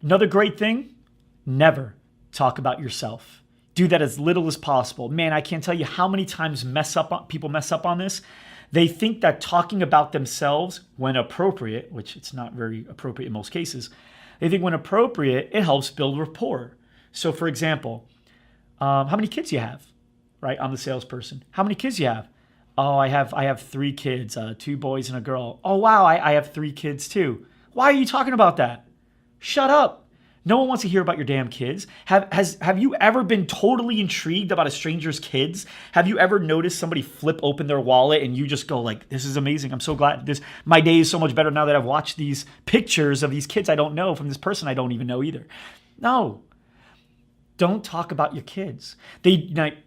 Another great thing, never talk about yourself. Do that as little as possible. Man, I can't tell you how many times people mess up on this. They think that talking about themselves when appropriate, which it's not very appropriate in most cases, they think when appropriate, it helps build rapport. So for example, how many kids you have, right? I'm the salesperson. How many kids you have? Oh, I have 3 kids, 2 boys and a girl. Oh, wow, I have 3 kids too. Why are you talking about that? Shut up. No one wants to hear about your damn kids. Have you ever been totally intrigued about a stranger's kids? Have you ever noticed somebody flip open their wallet and you just go like, this is amazing. I'm so glad my day is so much better now that I've watched these pictures of these kids I don't know from this person I don't even know either. No. Don't talk about your kids.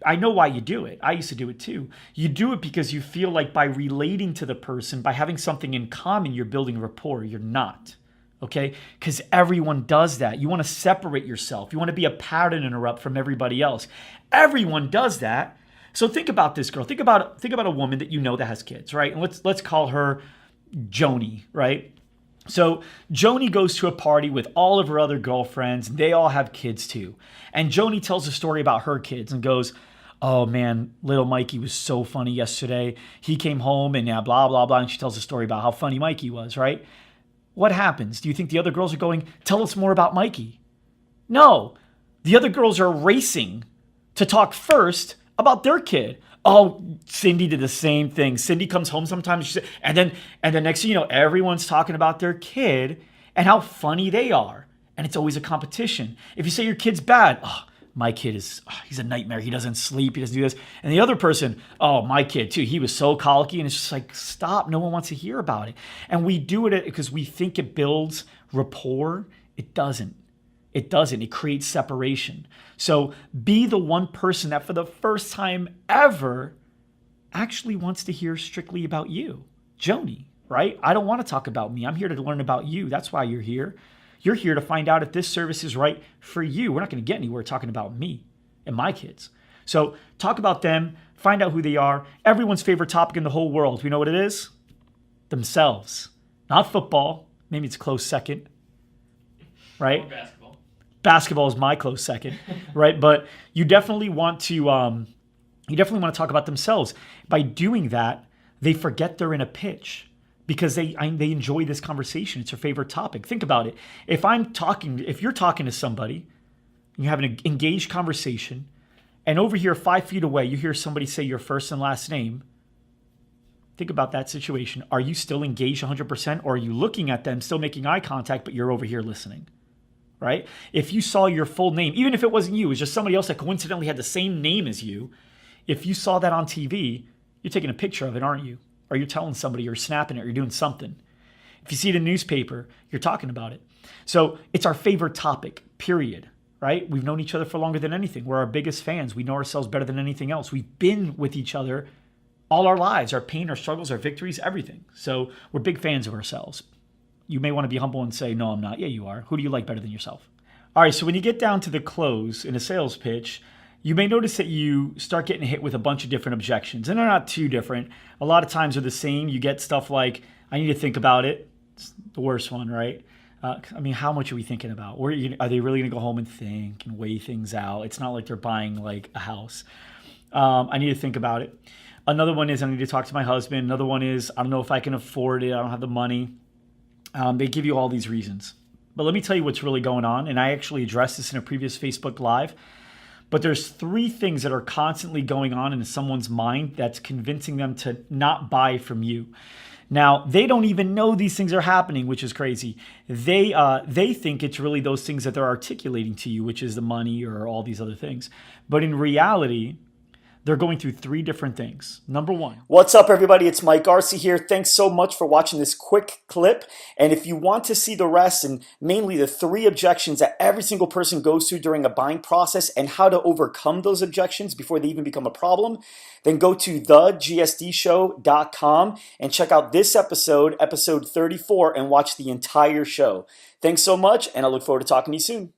I know why you do it. I used to do it too. You do it because you feel like by relating to the person, by having something in common, you're building rapport. You're not. Okay? Because everyone does that. You want to separate yourself. You want to be a pattern interrupt from everybody else. Everyone does that. So think about this girl. Think about a woman that you know that has kids, right? And let's call her Joni, right? So Joni goes to a party with all of her other girlfriends. They all have kids too. And Joni tells a story about her kids and goes, oh man, little Mikey was so funny yesterday. He came home and blah, blah, blah. And she tells a story about how funny Mikey was, right? What happens? Do you think the other girls are going, tell us more about Mikey? No, the other girls are racing to talk first about their kid. Oh, Cindy did the same thing. Cindy comes home sometimes, and then next thing you know, everyone's talking about their kid and how funny they are. And it's always a competition. If you say your kid's bad, oh, my kid he's a nightmare. He doesn't sleep. He doesn't do this. And the other person, oh, my kid too. He was so colicky. And it's just like, stop. No one wants to hear about it. And we do it because we think it builds rapport. It doesn't. It doesn't. It creates separation. So be the one person that for the first time ever actually wants to hear strictly about you. Joni, right? I don't want to talk about me. I'm here to learn about you. That's why you're here. You're here to find out if this service is right for you. We're not going to get anywhere talking about me and my kids. So talk about them. Find out who they are. Everyone's favorite topic in the whole world. We know what it is? Themselves. Not football. Maybe it's a close second. Right? Or basketball. Basketball is my close second, right? But you definitely want to talk about themselves. By doing that, they forget they're in a pitch because they enjoy this conversation. It's their favorite topic. Think about it. If you're talking to somebody, you have an engaged conversation, and over here 5 feet away, you hear somebody say your first and last name. Think about that situation. Are you still engaged 100%, or are you looking at them, still making eye contact, but you're over here listening? Right? If you saw your full name, even if it wasn't you, it was just somebody else that coincidentally had the same name as you, if you saw that on TV, you're taking a picture of it, aren't you? Or you're telling somebody, or snapping it, or you're doing something. If you see it in a newspaper, you're talking about it. So it's our favorite topic, period, right? We've known each other for longer than anything. We're our biggest fans. We know ourselves better than anything else. We've been with each other all our lives, our pain, our struggles, our victories, everything. So we're big fans of ourselves. You may want to be humble and say, no, I'm not. Yeah, you are. Who do you like better than yourself? All right, so when you get down to the close in a sales pitch, you may notice that you start getting hit with a bunch of different objections, and they're not too different. A lot of times they're the same. You get stuff like, I need to think about it. It's the worst one, right? How much are we thinking about? Are they really going to go home and think and weigh things out? It's not like they're buying like a house. I need to think about it. Another one is, I need to talk to my husband. Another one is, I don't know if I can afford it. I don't have the money. They give you all these reasons. But let me tell you what's really going on. And I actually addressed this in a previous Facebook Live. But there's 3 things that are constantly going on in someone's mind that's convincing them to not buy from you. Now, they don't even know these things are happening, which is crazy. They think it's really those things that they're articulating to you, which is the money or all these other things. But in reality, they're going through 3 different things. Number 1. What's up, everybody? It's Mike Arce here. Thanks so much for watching this quick clip. And if you want to see the rest, and mainly the 3 objections that every single person goes through during a buying process and how to overcome those objections before they even become a problem, then go to thegsdshow.com and check out this episode 34, and watch the entire show. Thanks so much, and I look forward to talking to you soon.